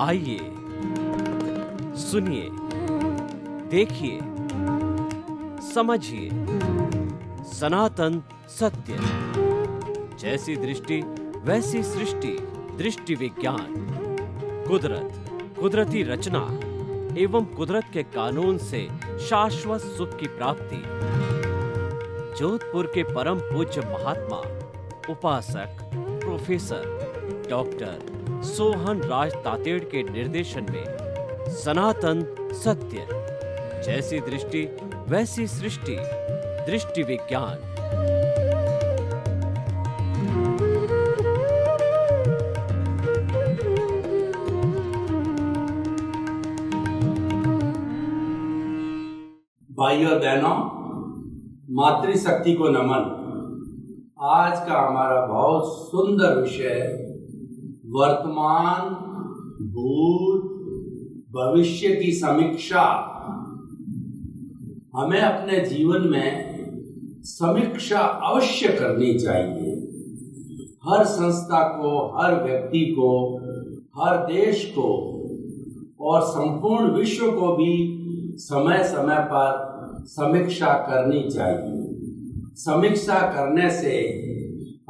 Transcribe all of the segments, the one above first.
आइए, सुनिए, देखिए, समझिए सनातन सत्य। जैसी दृष्टि वैसी सृष्टि, दृष्टि विज्ञान। कुदरत, कुदरती रचना एवं कुदरत के कानून से शाश्वत सुख की प्राप्ति। जोधपुर के परम पूज्य महात्मा उपासक प्रोफेसर डॉक्टर सोहन राज तातेड़ के निर्देशन में सनातन सत्य। जैसी दृष्टि वैसी सृष्टि, दृष्टि विज्ञान। भाइयों बहनों, मातृशक्ति को नमन। आज का हमारा बहुत सुंदर विषय वर्तमान, भूत, भविष्य की समीक्षा। हमें अपने जीवन में समीक्षा अवश्य करनी चाहिए। हर संस्था को, हर व्यक्ति को, हर देश को और संपूर्ण विश्व को भी समय समय पर समीक्षा करनी चाहिए। समीक्षा करने से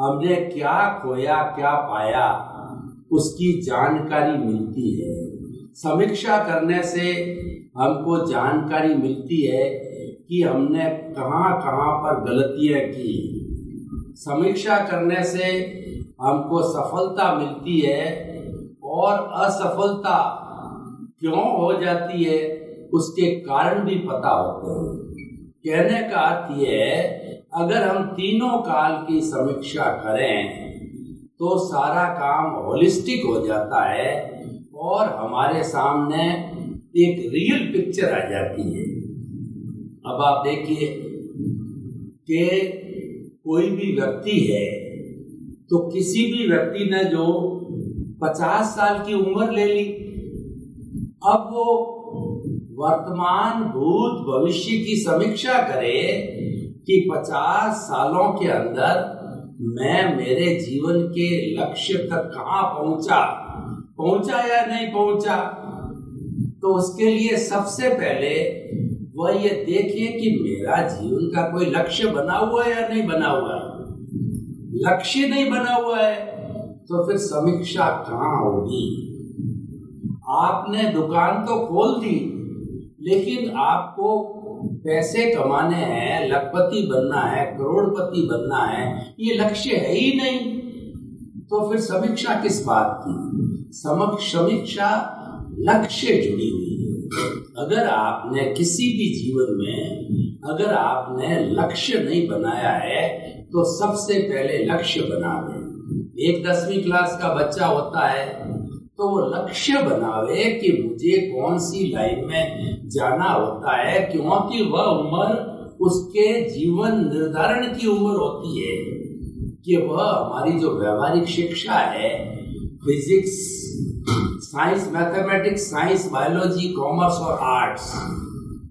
हमने क्या खोया, क्या पाया, उसकी जानकारी मिलती है। समीक्षा करने से हमको जानकारी मिलती है कि हमने कहाँ कहाँ पर गलतियाँ की। समीक्षा करने से हमको सफलता मिलती है और असफलता क्यों हो जाती है उसके कारण भी पता होते हैं। कहने का अर्थ ये है, अगर हम तीनों काल की समीक्षा करें तो सारा काम होलिस्टिक हो जाता है और हमारे सामने एक रियल पिक्चर आ जाती है। अब आप देखिए कि कोई भी व्यक्ति है तो किसी भी व्यक्ति ने जो 50 साल की उम्र ले ली, अब वो वर्तमान, भूत, भविष्य की समीक्षा करे कि 50 सालों के अंदर मैं मेरे जीवन के लक्ष्य तक कहाँ पहुंचा या नहीं पहुंचा। तो उसके लिए सबसे पहले वह ये देखिए कि मेरा जीवन का कोई लक्ष्य बना हुआ है या नहीं बना हुआ है। लक्ष्य नहीं बना हुआ है तो फिर समीक्षा कहाँ होगी। आपने दुकान तो खोल दी, लेकिन आपको पैसे कमाने हैं, लखपति बनना है, करोड़पति बनना है, ये लक्ष्य है ही नहीं, तो फिर समीक्षा किस बात की। समीक्षा लक्ष्य जुड़ी हुई है। अगर आपने किसी भी जीवन में अगर आपने लक्ष्य नहीं बनाया है तो सबसे पहले लक्ष्य बना लें। एक 10वीं क्लास का बच्चा होता है तो वो लक्ष्य बनावे कि मुझे कौन सी लाइन में जाना होता है, क्योंकि वह उम्र उसके जीवन निर्धारण की उम्र होती है कि वह हमारी जो व्यवहारिक शिक्षा है, physics, science, mathematics, science, biology, commerce और आर्ट्स,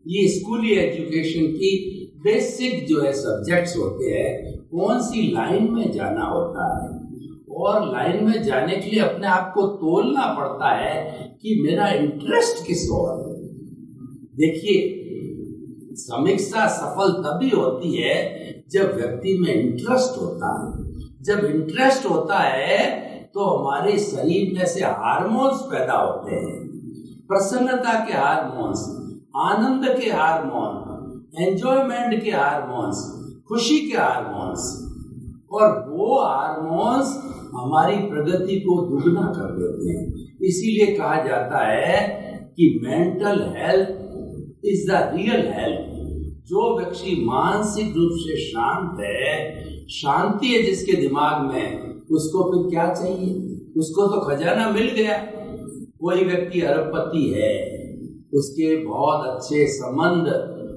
ये स्कूली एजुकेशन की बेसिक जो है सब्जेक्ट्स होते हैं, कौन सी लाइन में जाना होता है। और लाइन में जाने के लिए अपने आप को तोलना पड़ता है कि मेरा इंटरेस्ट किस ओर है। देखिए, समीक्षा सफल तभी होती है जब व्यक्ति में इंटरेस्ट होता है। जब इंटरेस्ट होता है तो हमारे शरीर में से हार्मोन्स पैदा होते हैं, प्रसन्नता के हार्मोन्स, आनंद के हार्मोन, एंजॉयमेंट के हार्मोन्स, खुशी के हार्मोन्स, और वो हार्मोन्स हमारी प्रगति को दुगना कर देते हैं। इसीलिए कहा जाता है कि mental health is the real health. जो व्यक्ति मानसिक रूप से शांत है, शांति है जिसके दिमाग में, उसको फिर क्या चाहिए। उसको तो खजाना मिल गया। कोई व्यक्ति अरबपति है, उसके बहुत अच्छे संबंध,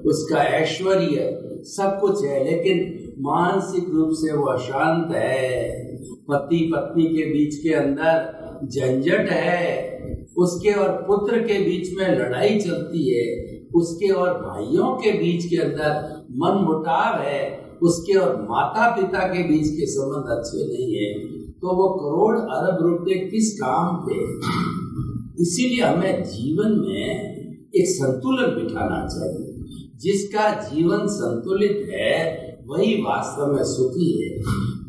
उसका ऐश्वर्य, सब कुछ है, लेकिन मानसिक रूप से वो अशांत है। पति पत्नी के बीच के अंदर झंझट है, उसके और पुत्र के बीच में लड़ाई चलती है, उसके और भाइयों के बीच के अंदर मन मुटाव है, उसके और माता पिता के बीच के संबंध अच्छे नहीं है, तो वो करोड़ अरब रुपए किस काम के। इसीलिए हमें जीवन में एक संतुलन बिठाना चाहिए। जिसका जीवन संतुलित है वही वास्तव में सुखी है।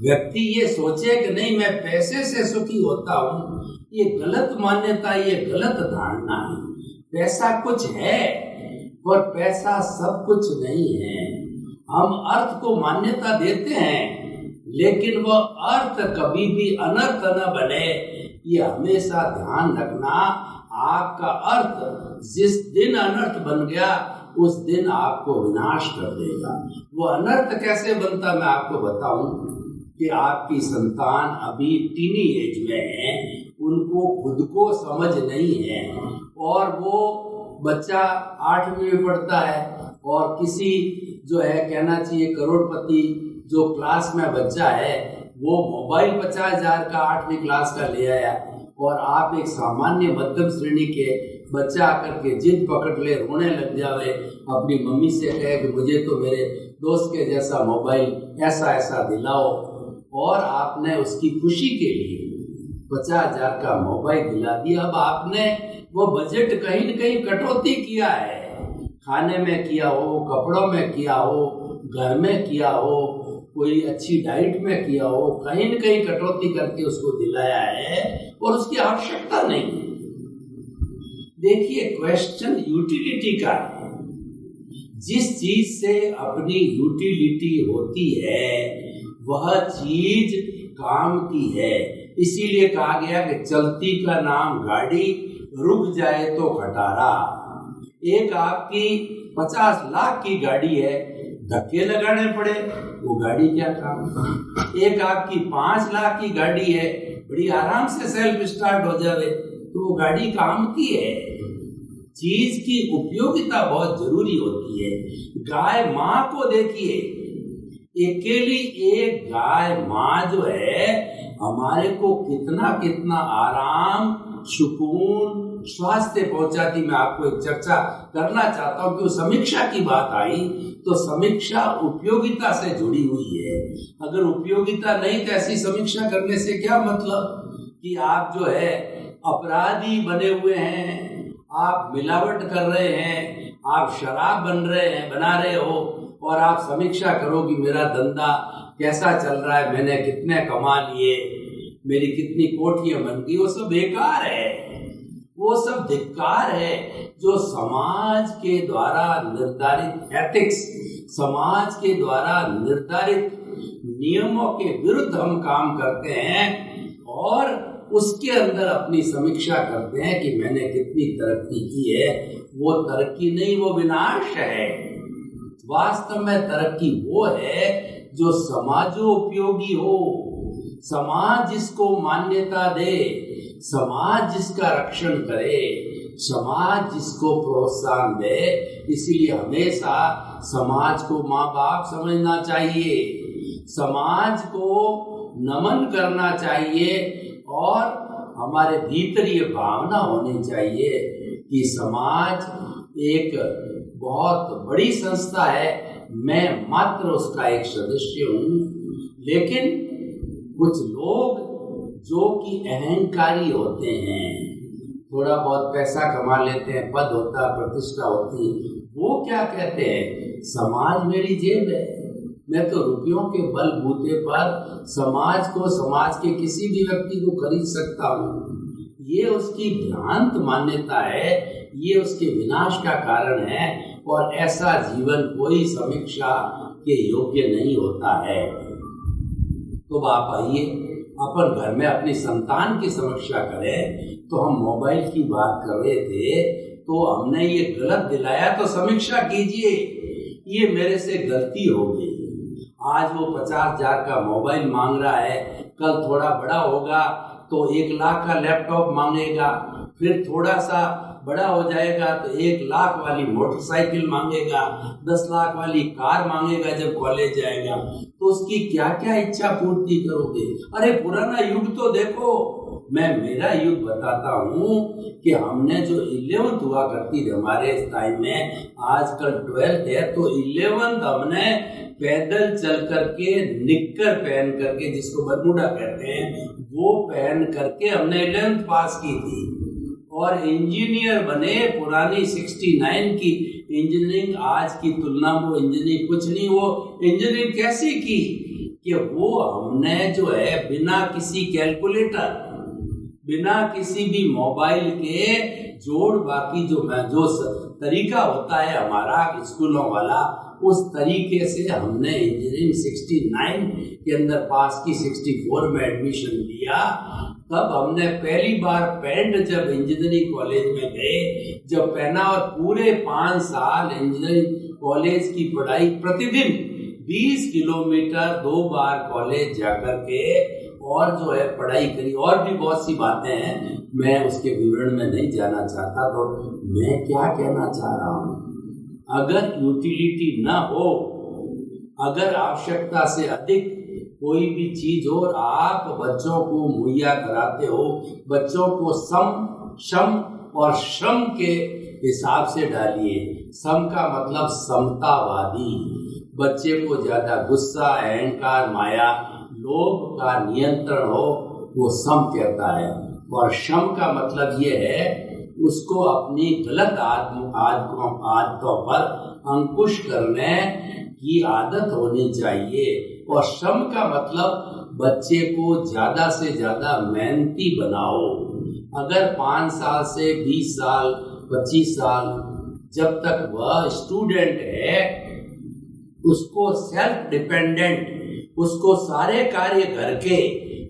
व्यक्ति ये सोचे कि नहीं मैं पैसे से सुखी होता हूँ, ये गलत मान्यता, ये गलत धारणा है। पैसा कुछ है पर पैसा सब कुछ नहीं है। हम अर्थ को मान्यता देते हैं लेकिन वह अर्थ कभी भी अनर्थ न बने, ये हमेशा ध्यान रखना। आपका अर्थ जिस दिन अनर्थ बन गया उस दिन आपको विनाश कर देगा। वो अनर्थ कैसे बनता मैं आपको बताऊं कि आपकी संतान अभी टीनी एज में है, उनको खुद को समझ नहीं है और वो बच्चा 8वीं में पढ़ता है और किसी जो है कहना चाहिए करोड़पति जो क्लास में बच्चा है वो मोबाइल 50,000 का 8वीं क्लास का ले आया और आप एक सामान्य मध्यम श्रेणी के बच्चा आकर के जिद पकड़ ले, रोने लग जावे, अपनी मम्मी से कहे कि मुझे तो मेरे दोस्त के जैसा मोबाइल ऐसा ऐसा दिलाओ, और आपने उसकी खुशी के लिए 50,000 का मोबाइल दिला दिया। अब आपने वो बजट कहीं न कहीं कटौती किया है, खाने में किया हो, कपड़ों में किया हो, घर में किया हो, कोई अच्छी डाइट में किया हो, कहीं न कहीं कटौती करके उसको दिलाया है और उसकी आवश्यकता नहीं है। देखिए क्वेश्चन यूटिलिटी का है। जिस चीज से अपनी यूटिलिटी होती है वह चीज काम की है। इसीलिए कहा गया कि चलती का नाम गाड़ी, रुक जाए तो खटारा। एक आपकी 50 लाख की गाड़ी है, धक्के लगाने पड़े वो गाड़ी क्या काम। एक आपकी 5 लाख की गाड़ी है, बड़ी आराम से सेल्फ स्टार्ट हो जावे तो वो गाड़ी काम की है। चीज की उपयोगिता बहुत जरूरी होती है। गाय माँ को देखिए, अकेली एक गाय माँ जो है हमारे को कितना कितना आराम, सुकून, स्वास्थ्य पहुंचाती। मैं आपको एक चर्चा करना चाहता हूँ कि समीक्षा की बात आई तो समीक्षा उपयोगिता से जुड़ी हुई है। अगर उपयोगिता नहीं तो ऐसी समीक्षा करने से क्या मतलब कि आप जो है अपराधी बने हुए हैं, आप मिलावट कर रहे हैं, आप शराब बना रहे हो और आप समीक्षा करो कि मेरा धंधा कैसा चल रहा है, मैंने कितने कमा लिए, मेरी कितनी कोठियां बन गई। वो सब बेकार है, वो सब धिक्कार है जो समाज के द्वारा निर्धारित एथिक्स, समाज के द्वारा निर्धारित नियमों के विरुद्ध हम काम करते हैं और उसके अंदर अपनी समीक्षा करते हैं कि मैंने कितनी तरक्की की है। वो तरक्की नहीं, वो विनाश है। वास्तव में तरक्की वो है जो समाजोपयोगी हो, समाज जिसको मान्यता दे, समाज जिसका रक्षण करे, समाज जिसको प्रोत्साहन दे। इसीलिए हमेशा समाज को माँ बाप समझना चाहिए, समाज को नमन करना चाहिए और हमारे भीतर ये भावना होनी चाहिए कि समाज एक बहुत बड़ी संस्था है, मैं मात्र उसका एक सदस्य हूँ। लेकिन कुछ लोग जो कि अहंकारी होते हैं, थोड़ा बहुत पैसा कमा लेते हैं, पद होता, प्रतिष्ठा होती, वो क्या कहते हैं, समाज मेरी जेब है, मैं तो रुपयों के बलबूते पर समाज को, समाज के किसी भी व्यक्ति को खरीद सकता हूँ। ये उसकी भ्रांत मान्यता है, ये उसके विनाश का कारण है और ऐसा जीवन कोई समीक्षा के योग्य नहीं होता है। तो आप आइए अपन घर में अपनी संतान की समीक्षा करें। तो हम मोबाइल की बात कर रहे थे तो हमने ये गलत दिलाया तो समीक्षा कीजिए, ये मेरे से गलती हो गई। आज वो 50,000 का मोबाइल मांग रहा है, कल थोड़ा बड़ा होगा तो 1 लाख का लैपटॉप मांगेगा, फिर थोड़ा सा बड़ा हो जाएगा तो 1 लाख वाली मोटरसाइकिल मांगेगा, 10 लाख वाली कार मांगेगा जब कॉलेज जाएगा। तो उसकी क्या क्या इच्छा पूर्ति करोगे? अरे पुराना युग तो देखो, मैं मेरा युग बताता हूँ कि हमने जो 11th हुआ करती थी हमारे टाइम में, आजकल 12th है, तो 11th हमने पैदल चल करके निक्कर पहन करके, जिसको बरमूडा कहते हैं, वो पहन करके हमने 11th पास की थी। और इंजीनियर बने, पुरानी 69 की इंजीनियरिंग, आज की तुलना में इंजीनियरिंग कुछ नहीं। वो इंजीनियरिंग कैसी की कि वो हमने जो है बिना किसी कैलकुलेटर, बिना किसी भी मोबाइल के जोड़ बाकी जो तरीका होता है हमारा स्कूलों वाला, उस तरीके से हमने इंजीनियरिंग 69 के अंदर पास की, 64 में एडमिशन लिया। तब हमने पहली बार पैंट जब इंजीनियरिंग कॉलेज में गए, जब पहना, और पूरे 5 साल इंजीनियरिंग कॉलेज की पढ़ाई, प्रतिदिन 20 किलोमीटर 2 बार कॉलेज जाकर के, और जो है पढ़ाई करी। और भी बहुत सी बातें हैं, मैं उसके विवरण में नहीं जाना चाहता। तो मैं क्या कहना चाह रहा हूँ, अगर यूटिलिटी ना हो, अगर आवश्यकता से अधिक कोई भी चीज हो, आप बच्चों को मुहैया कराते हो, बच्चों को सम और श्रम के हिसाब से डालिए। सम का मतलब समतावादी, बच्चे को ज्यादा गुस्सा, अहंकार, माया, लोभ का नियंत्रण हो, वो सम कहता है। और श्रम का मतलब ये है, उसको अपनी गलत आदतों पर अंकुश करने की आदत होनी चाहिए। और श्रम का मतलब बच्चे को ज्यादा से ज्यादा मेहनती बनाओ। अगर 5 साल से 20 साल 25 साल जब तक वह स्टूडेंट है, उसको सेल्फ डिपेंडेंट, उसको सारे कार्य घर के,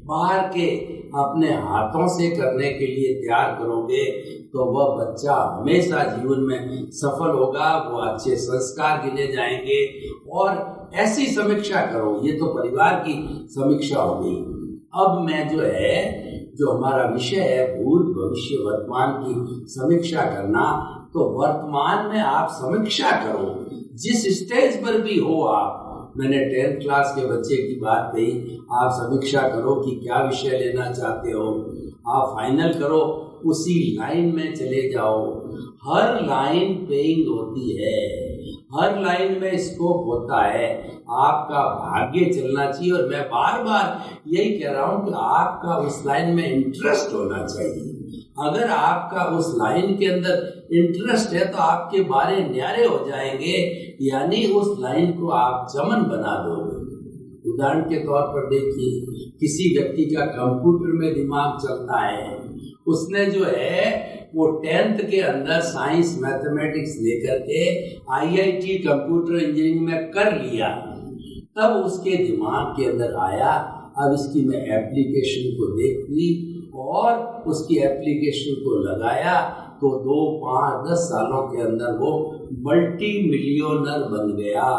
बाहर के अपने हाथों से करने के लिए तैयार करोगे, तो वह बच्चा हमेशा जीवन में सफल होगा, वो अच्छे संस्कार गिने जाएंगे। और ऐसी समीक्षा करो, ये तो परिवार की समीक्षा हो गई। अब मैं जो हमारा विषय है भूत भविष्य वर्तमान की समीक्षा करना, तो वर्तमान में आप समीक्षा करो, जिस स्टेज पर भी हो आप। मैंने 10th क्लास के बच्चे की बात कही, आप समीक्षा करो कि क्या विषय लेना चाहते हो, आप फाइनल करो, उसी लाइन में चले जाओ। हर लाइन पेइंग होती है, हर लाइन में स्कोप होता है, आपका भाग्य चलना चाहिए। और मैं बार बार यही कह रहा हूँ कि आपका उस लाइन में इंटरेस्ट होना चाहिए। अगर आपका उस लाइन के अंदर इंटरेस्ट है, तो आपके बारे न्यारे हो जाएंगे, यानी उस लाइन को आप चमन बना दोगे। उदाहरण के तौर पर देखिए, किसी व्यक्ति का कंप्यूटर में दिमाग चलता है, उसने जो है वो 10th के अंदर साइंस मैथमेटिक्स लेकर के IIT कंप्यूटर इंजीनियरिंग में कर लिया, तब उसके दिमाग के अंदर आया, अब इसकी मैं एप्लीकेशन को देख ली और उसकी एप्लीकेशन को लगाया, तो 2, 5, 10 सालों के अंदर वो मल्टी मिलियनर बन गया,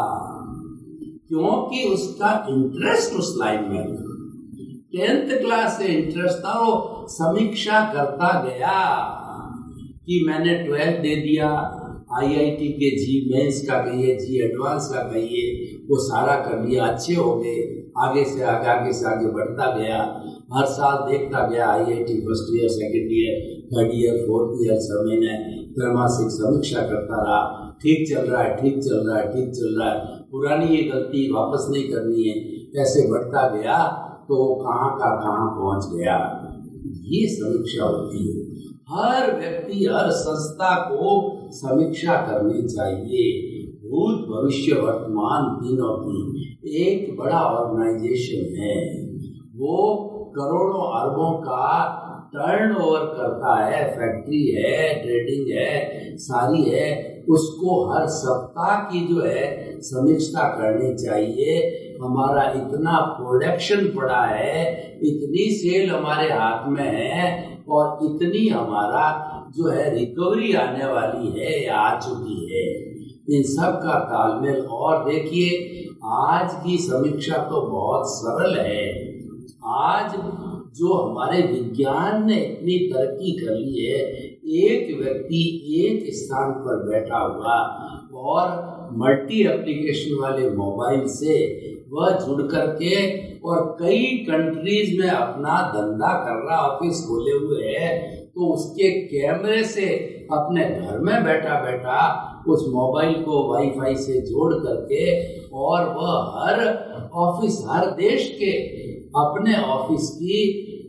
क्योंकि उसका इंटरेस्ट उस लाइन में था। 10th क्लास से इंटरेस्ट था, वो समीक्षा करता गया कि मैंने 12th दे दिया, IIT के जी मेंस का कहिए, जी एडवांस का कहिए, वो सारा कर लिया, अच्छे हो गए, आगे से आगे बढ़ता गया, हर साल देखता गया IIT first year, second year, third year, fourth year, समय ने त्रैमासिक समीक्षा करता रहा, ठीक चल रहा है, ठीक चल रहा है, ठीक चल रहा है, पुरानी ये गलती वापस नहीं करनी है, ऐसे बढ़ता गया, तो कहाँ का कहाँ पहुँच गया। ये समीक्षा होती है। हर व्यक्ति, हर संस्था को समीक्षा करनी चाहिए, भूत भविष्य वर्तमान तीनों की। एक बड़ा ऑर्गेनाइजेशन है, वो करोड़ों अरबों का टर्नओवर करता है, फैक्ट्री है, ट्रेडिंग है, सारी है, उसको हर सप्ताह की जो है समीक्षा करनी चाहिए। हमारा इतना प्रोडक्शन पड़ा है, इतनी सेल हमारे हाथ में है, और इतनी हमारा जो है रिकवरी आने वाली है या आ चुकी है, इन सब का तालमेल। और देखिए, आज की समीक्षा तो बहुत सरल है। आज जो हमारे विज्ञान ने इतनी तरक्की कर ली है, एक व्यक्ति एक स्थान पर बैठा हुआ और मल्टी एप्लीकेशन वाले मोबाइल से वह जुड़ करके और कई कंट्रीज में अपना धंधा कर रहा, ऑफिस खोले हुए है, तो उसके कैमरे से अपने घर में बैठा बैठा उस मोबाइल को वाईफाई से जोड़ करके और वह हर ऑफिस, हर देश के अपने ऑफिस की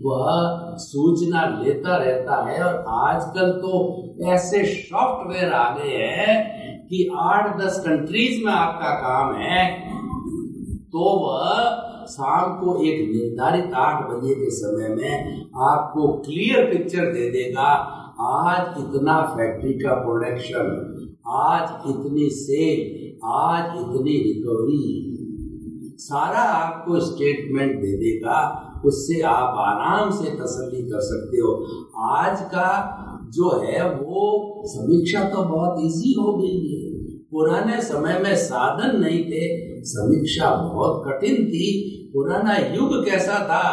वह सूचना लेता रहता है। और आजकल तो ऐसे सॉफ्टवेयर आ गए हैं कि 8-10 कंट्रीज में आपका काम है तो वह शाम को एक निर्धारित 8 बजे के समय में आपको क्लियर पिक्चर दे देगा। आज इतना फैक्ट्री का प्रोडक्शन, आज इतनी सेल, आज इतनी रिकवरी, सारा आपको स्टेटमेंट दे देगा। उससे आप आराम से तसल्ली कर सकते हो। आज का जो है वो समीक्षा तो बहुत इजी हो गई है। पुराने समय में साधन नहीं थे, समीक्षा बहुत कठिन थी। पुराना युग कैसा था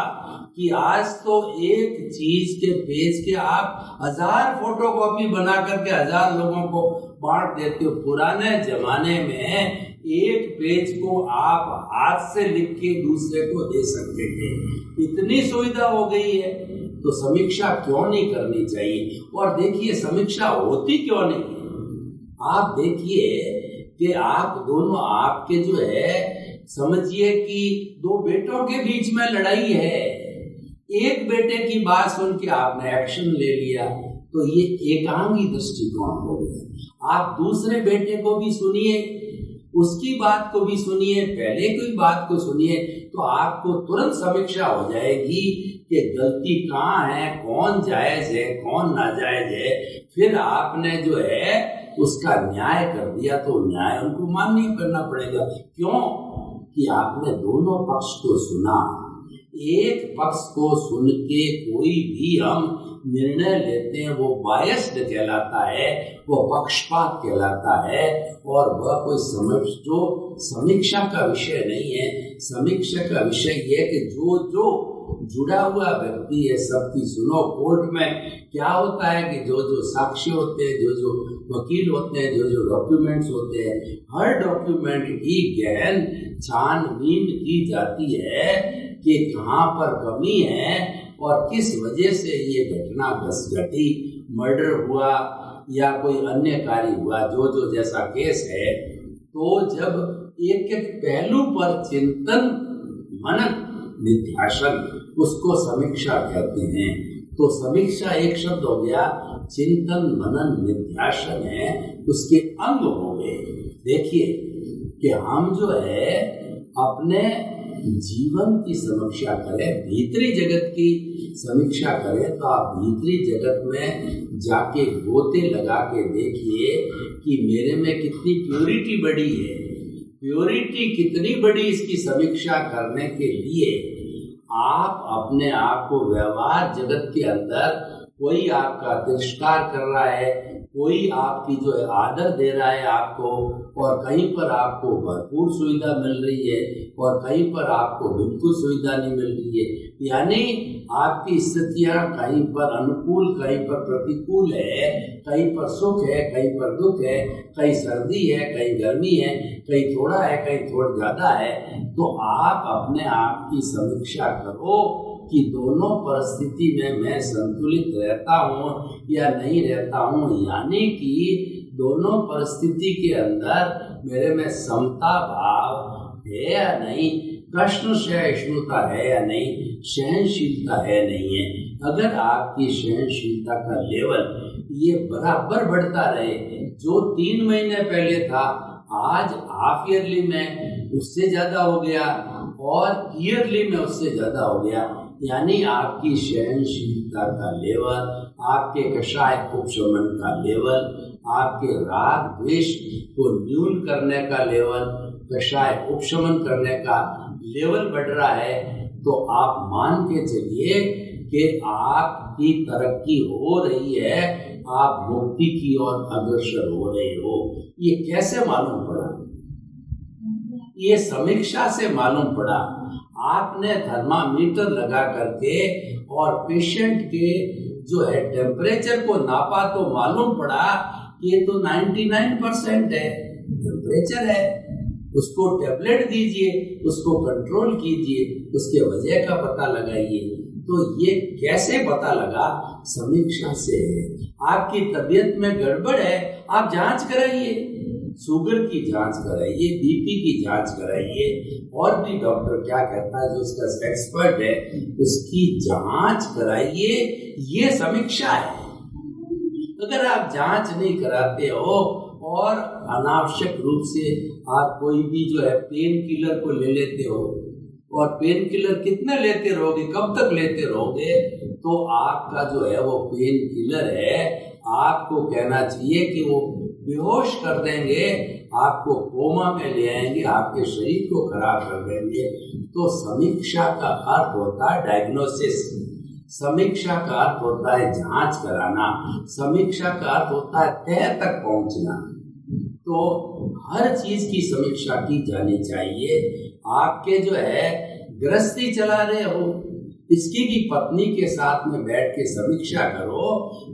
कि आज तो एक चीज के पेज के आप 1000 फोटोकॉपी बना करके 1000 लोगों को बांट देते हो। पुराने जमाने में एक पेज को आप हाथ से लिख के दूसरे को दे सकते थे। इतनी सुविधा हो गई है तो समीक्षा क्यों नहीं करनी चाहिए। और देखिए समीक्षा होती क्यों नहीं। आप देखिए कि आप दोनों, आपके जो है, समझिए कि 2 बेटों के बीच में लड़ाई है, एक बेटे की बात सुन के आपने एक्शन ले लिया तो ये एकांगी दृष्टिकोण हो गया। आप दूसरे बेटे को भी सुनिए, उसकी बात को भी सुनिए, पहले की बात को सुनिए, तो आपको तुरंत समीक्षा हो जाएगी कि गलती कहाँ है, कौन जायज है, कौन नाजायज है। फिर आपने जो है उसका न्याय कर दिया तो न्याय उनको मान्य करना पड़ेगा। क्यों कि आपने दोनों पक्ष को सुना। एक पक्ष को सुन के कोई भी हम निर्णय लेते हैं वो बायस्ड कहलाता है, वो पक्षपात कहलाता है और वह कोई जो समीक्षा का विषय नहीं है। समीक्षा का विषय यह कि जो जुड़ा हुआ व्यक्ति है सबकी सुनो। कोर्ट में क्या होता है कि जो साक्षी होते हैं, जो वकील होते हैं, जो डॉक्यूमेंट्स होते हैं, हर डॉक्यूमेंट की गहन छानबीन की जाती है कि कहाँ पर कमी है और किस वजह से ये घटना घटी, मर्डर हुआ या कोई अन्य कार्य हुआ, जो जैसा केस है। तो जब एक एक पहलू पर चिंतन, मनन, निध्यासन, उसको समीक्षा कहते हैं। तो समीक्षा एक शब्द हो गया, चिंतन, मनन, निध्यासन है, उसके अंग हो गए। देखिए कि हम जो है अपने जीवन की समीक्षा करें, भीतरी जगत की समीक्षा करें, तो आप भीतरी जगत में जाके गोते लगा के देखिए कि मेरे में कितनी प्योरिटी बढ़ी है। प्योरिटी कितनी बड़ी, इसकी समीक्षा करने के लिए आप अपने आप को व्यवहार जगत के अंदर, कोई आपका तिरस्कार कर रहा है, कोई आपकी जो है आदर दे रहा है आपको, और कहीं पर आपको भरपूर सुविधा मिल रही है और कहीं पर आपको बिल्कुल सुविधा नहीं मिल रही है। यानी आपकी स्थितियां कहीं पर अनुकूल, कहीं पर प्रतिकूल है, कहीं पर सुख है, कहीं पर दुख है, कहीं सर्दी है, कहीं गर्मी है, कहीं थोड़ा है, कहीं थोड़ा ज्यादा है। तो आप अपने आप की समीक्षा करो कि दोनों परिस्थिति में मैं संतुलित रहता हूँ या नहीं रहता हूँ। यानी कि दोनों परिस्थिति के अंदर मेरे में समता भाव है या नहीं, प्रश्न सहिष्णुता है या नहीं, सहनशीलता है नहीं है। अगर आपकी सहनशीलता का लेवल ये बराबर बढ़ता रहे, जो 3 महीने पहले था आज हाफ ईयरली में उससे ज्यादा हो गया और ईयरली में उससे ज्यादा हो गया, यानी आपकी सहनशीलता का लेवल, आपके कषाय उपशमन का लेवल, आपके राग द्वेष को न्यून करने का लेवल, कषाय उपशमन करने का लेवल बढ़ रहा है, तो आप मान के चलिए कि आपकी तरक्की हो रही है, आप मुक्ति की ओर अग्रसर हो रहे हो। ये कैसे मालूम पड़ा? ये समीक्षा से मालूम पड़ा। आपने थर्मामीटर लगा करके और पेशेंट के जो है टेम्परेचर को नापा तो मालूम पड़ा कि ये तो 99% है टेम्परेचर है। उसको टैबलेट दीजिए, उसको कंट्रोल कीजिए, उसके वजह का पता लगाइए। तो ये कैसे पता लगा? समीक्षा से है। आपकी तबीयत में गड़बड़ है, आप जांच कराइए, शुगर की जांच कराइए, बीपी की जांच कराइए, और भी डॉक्टर क्या कहता है जो उसका एक्सपर्ट है उसकी जांच कराइए। ये समीक्षा है। अगर आप जांच नहीं कराते हो और अनावश्यक रूप से आप कोई भी जो है पेन किलर को ले लेते हो, और पेन किलर कितने लेते रहोगे, कब तक लेते रहोगे, तो आपका जो है वो पेन किलर है, आपको कहना चाहिए कि वो बेहोश कर देंगे, आपको कोमा में ले आएंगे, आपके शरीर को खराब कर देंगे। तो समीक्षा का अर्थ होता है डायग्नोसिस, समीक्षा का अर्थ होता है जांच कराना, समीक्षा का अर्थ होता है तह तक पहुंचना। तो हर चीज की समीक्षा की जानी चाहिए। आपके जो है गृहस्थी चला रहे हो, इसकी भी पत्नी के साथ में बैठ के समीक्षा करो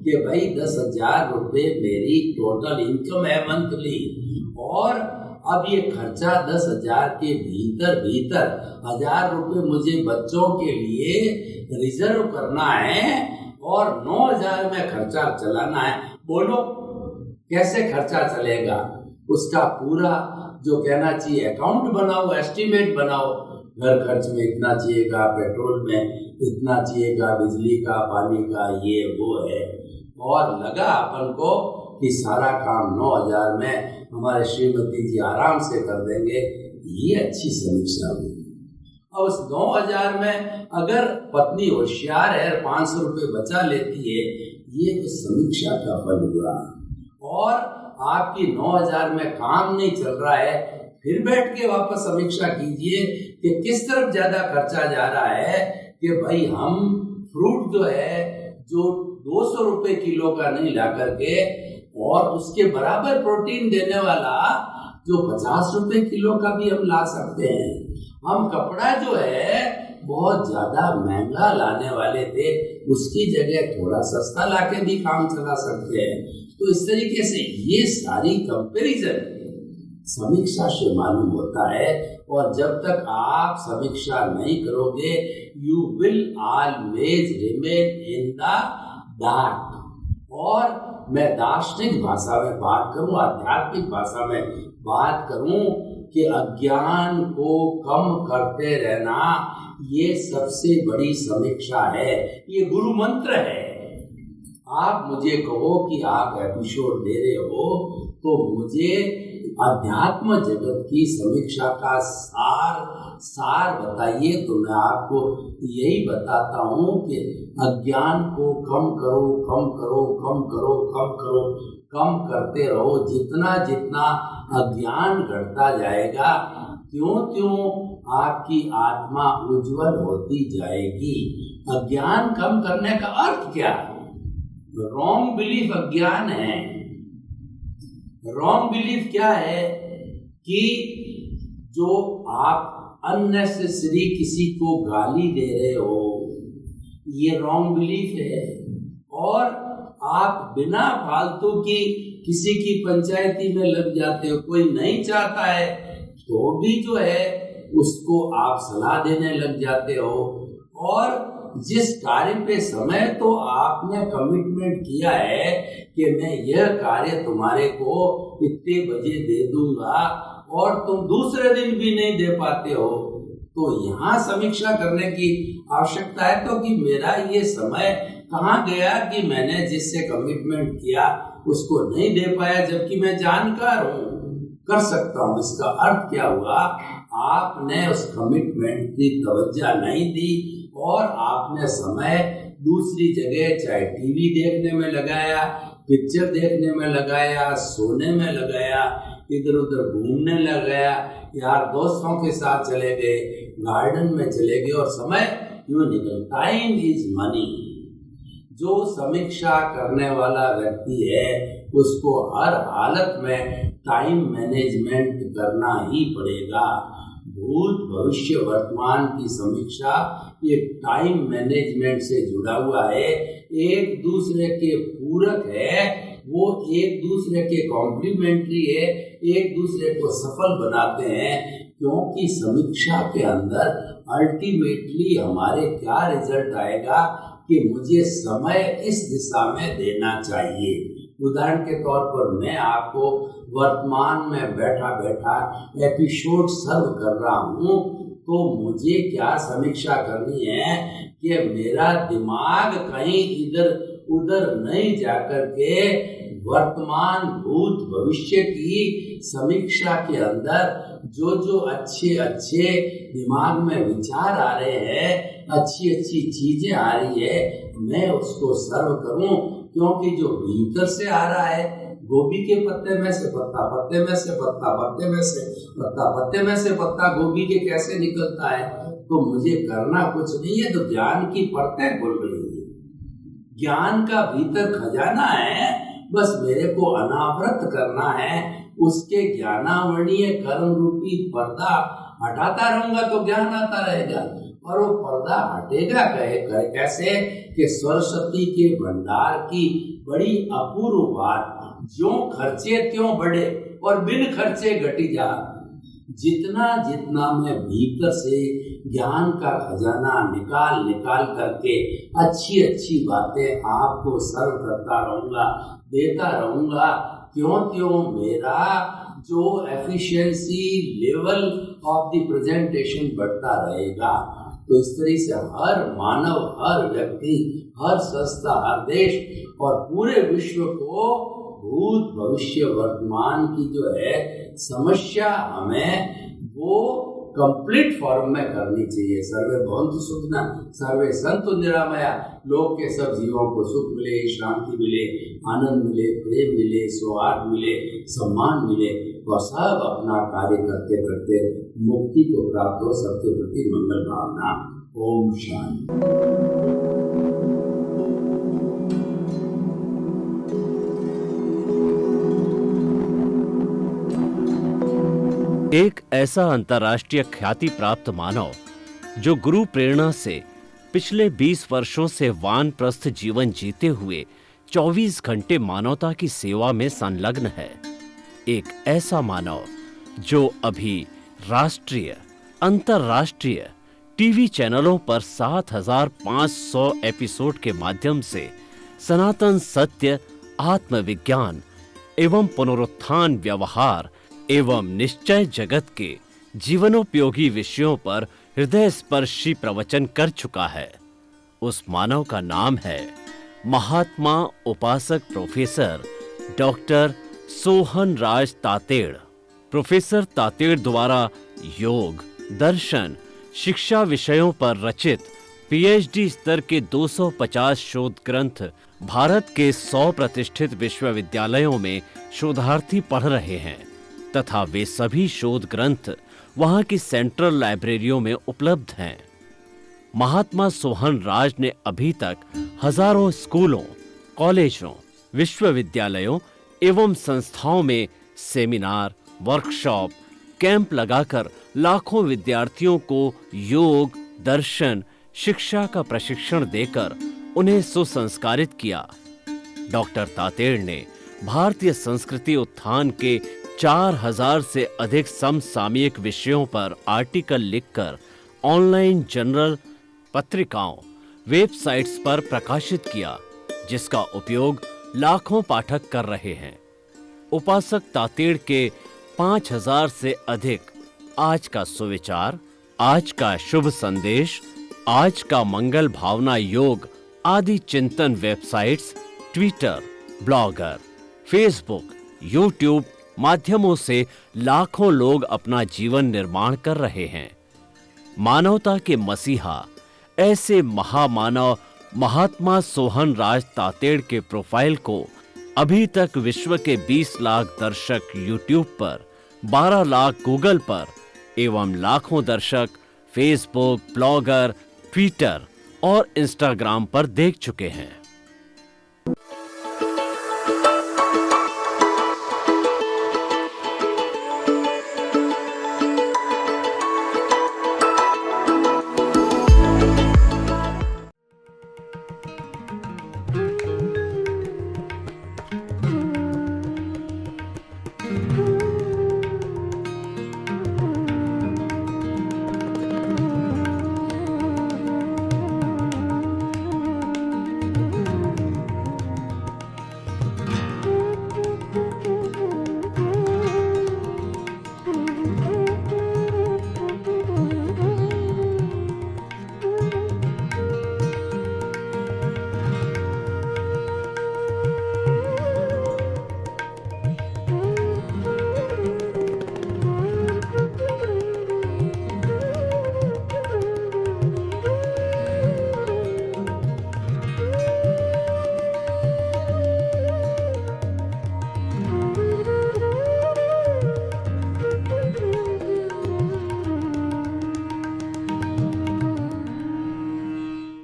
कि भाई 10,000 रुपये मेरी टोटल इनकम है मंथली, और अब ये खर्चा 10,000 के भीतर 1,000 रुपये मुझे बच्चों के लिए रिजर्व करना है, और 9,000 में खर्चा चलाना है। बोलो कैसे खर्चा चलेगा? उसका पूरा जो कहना चाहिए अकाउंट बनाओ, एस्टीमेट बनाओ। घर खर्च में इतना चाहिएगा, पेट्रोल में इतना चाहिएगा, बिजली का, पानी का, ये वो है, और लगा अपन को कि सारा काम 9,000 में हमारे श्रीमती जी आराम से कर देंगे। ये अच्छी समीक्षा हुई। और उस 9,000 में अगर पत्नी होशियार है, 500 रुपये बचा लेती है, ये तो समीक्षा का फल हुआ। और आपकी 9,000 में काम नहीं चल रहा है, फिर बैठ के वापस समीक्षा कीजिए कि किस तरफ ज्यादा खर्चा जा रहा है। कि भाई हम फ्रूट जो है जो 200 रुपये किलो का नहीं ला करके, और उसके बराबर प्रोटीन देने वाला जो 50 रुपये किलो का भी हम ला सकते हैं। हम कपड़ा जो है बहुत ज्यादा महंगा लाने वाले थे, उसकी जगह थोड़ा सस्ता लाके भी काम चला सकते हैं। तो इस तरीके से ये सारी कंपैरिजन समीक्षा से मालूम होता है। और जब तक आप समीक्षा नहीं करोगे, you will always remain in the dark. और मैं दार्शनिक भाषा में बात करूं, आध्यात्मिक भाषा में बात करूं कि अज्ञान को कम करते रहना ये सबसे बड़ी समीक्षा है, ये गुरु मंत्र है। आप मुझे कहो कि आप एपिसोड दे रहे हो, तो मुझे अध्यात्म जगत की समीक्षा का सार बताइए, तो मैं आपको यही बताता हूँ कि अज्ञान को कम करो, कम करो, कम करो, कम करो, कम करते रहो। जितना जितना अज्ञान घटता जाएगा, त्यों त्यों आपकी आत्मा उज्जवल होती जाएगी। अज्ञान कम करने का अर्थ क्या? रॉन्ग बिलीफ अज्ञान है। रॉन्ग बिलीफ क्या है? कि जो आप अननेसेसरी किसी को गाली दे रहे हो, ये रॉन्ग बिलीफ है। और आप बिना फालतू की किसी की पंचायती में लग जाते हो, कोई नहीं चाहता है तो भी जो है उसको आप सलाह देने लग जाते हो। और जिस कार्य पे समय तो आपने कमिटमेंट किया है कि मैं यह कार्य तुम्हारे को इतने बजे दे दूंगा, और तुम दूसरे दिन भी नहीं दे पाते हो, तो यहाँ समीक्षा करने की आवश्यकता है तो कि मेरा ये समय कहाँ गया कि मैंने जिससे कमिटमेंट किया उसको नहीं दे पाया, जबकि मैं जानकार हूँ, कर सकता हूँ। इसका अर्थ क्या हुआ? आपने उस कमिटमेंट की तवज्जो नहीं दी और आपने समय दूसरी जगह, चाहे टीवी देखने में लगाया, पिक्चर देखने में लगाया, सोने में लगाया, इधर उधर घूमने लगाया, यार दोस्तों के साथ चले गए, गार्डन में चले गए, और समय यूं निकल। Time is money. जो समीक्षा करने वाला व्यक्ति है उसको हर हालत में टाइम मैनेजमेंट करना ही पड़ेगा। भूत भविष्य वर्तमान की समीक्षा ये टाइम मैनेजमेंट से जुड़ा हुआ है, एक दूसरे के पूरक है, वो एक दूसरे के कॉम्प्लीमेंट्री है। एक दूसरे को सफल बनाते हैं, क्योंकि समीक्षा के अंदर अल्टीमेटली हमारे क्या रिजल्ट आएगा कि मुझे समय इस दिशा में देना चाहिए। उदाहरण के तौर पर मैं आपको वर्तमान में बैठा बैठा एपिसोड सर्व कर रहा हूँ, तो मुझे क्या समीक्षा करनी है कि मेरा दिमाग कहीं इधर उधर नहीं जाकर के वर्तमान भूत भविष्य की समीक्षा के अंदर जो जो अच्छे अच्छे दिमाग में विचार आ रहे हैं, अच्छी अच्छी चीजें आ रही है, मैं उसको सर्व करूं। क्योंकि जो भीतर से आ रहा है, गोभी के पत्ते में से पत्ता, पत्ते में से पत्ता, पत्ते में से पत्ता, पत्ते में से पत्ता गोभी के कैसे निकलता है, तो मुझे करना कुछ नहीं है, तो ज्ञान की परतें खुल रही है। ज्ञान का भीतर खजाना है, बस मेरे को अनावृत करना है। उसके ज्ञानावरणीय कर्म रूपी पर्दा हटाता रहूंगा तो ज्ञान आता रहेगा। और वो पर्दा हटेगा कैसे कि सरस्वती के भंडार की बड़ी अपूर्व बात, जो खर्चे त्यों बढ़े और बिन खर्चे घटी जा। जितना जितना मैं भीतर से ज्ञान का खजाना निकाल निकाल करके अच्छी अच्छी बातें आपको सर्व करता रहूंगा, देता रहूंगा, त्यों त्यों मेरा जो efficiency level of the presentation बढ़ता रहेगा। तो इस तरह से हर मानव, हर व्यक्ति, हर संस्था, हर देश और पूरे विश्व को भूत भविष्य वर्तमान की जो है समस्या हमें वो कंप्लीट फॉर्म में करनी चाहिए। सर्वे भवन्तु सुखिनः, सर्वे सन्तु निरामया। लोक के सब जीवों को सुख मिले, शांति मिले, आनंद मिले, प्रेम मिले, सौहार्द मिले, सम्मान मिले और सब अपना कार्य करते करते मुक्ति को प्राप्त हो। सबके प्रति मंगल भावना। ओम शांति। एक ऐसा अंतर्राष्ट्रीय ख्याति प्राप्त मानव जो गुरु प्रेरणा से पिछले 20 वर्षों से वानप्रस्थ जीवन जीते हुए 24 घंटे मानवता की सेवा में संलग्न है। एक ऐसा मानव जो अभी राष्ट्रीय, अंतर्राष्ट्रीय टीवी चैनलों पर 7,500 एपिसोड के माध्यम से सनातन सत्य, आत्मविज्ञान एवं पुनरुत्थान व्यवहार एवं निश्चय जगत के जीवनोपयोगी विषयों पर हृदय स्पर्शी प्रवचन कर चुका है। उस मानव का नाम है महात्मा उपासक प्रोफेसर डॉक्टर सोहन राज तातेड़। प्रोफेसर तातेड़ द्वारा योग, दर्शन, शिक्षा विषयों पर रचित पीएचडी स्तर के 250 शोध ग्रंथ भारत के 100 प्रतिष्ठित विश्वविद्यालयों में शोधार्थी पढ़ रहे हैं तथा वे सभी शोध ग्रंथ वहां की सेंट्रल लाइब्रेरियों में उपलब्ध हैं। महात्मा सोहन राज ने अभी तक हजारों स्कूलों, कॉलेजों, विश्वविद्यालयों एवं संस्थाओं में सेमिनार, वर्कशॉप, कैंप लगाकर लाखों विद्यार्थियों को योग, दर्शन, शिक्षा का प्रशिक्षण देकर उन्हें सुसंस्कारित किया। डॉक्टर तातेड़ ने भारतीय संस्कृति उत्थान के 4000 से अधिक समसामयिक विषयों पर आर्टिकल लिखकर ऑनलाइन जर्नल, पत्रिकाओं, वेबसाइट्स पर प्रकाशित किया, जिसका उपयोग लाखों पाठक कर रहे हैं। उपासक तातेड़ के 5000 से अधिक आज का सुविचार, आज का शुभ संदेश, आज का मंगल भावना योग आदि चिंतन websites, Twitter, blogger, Facebook, YouTube माध्यमों से लाखों लोग अपना जीवन निर्माण कर रहे हैं। मानवता के मसीहा ऐसे महामानव महात्मा सोहन राज तातेड़ के प्रोफाइल को अभी तक विश्व के 20 लाख दर्शक यूट्यूब पर, 12 लाख गूगल पर एवं लाखों दर्शक फेसबुक, ब्लॉगर, ट्विटर और इंस्टाग्राम पर देख चुके हैं।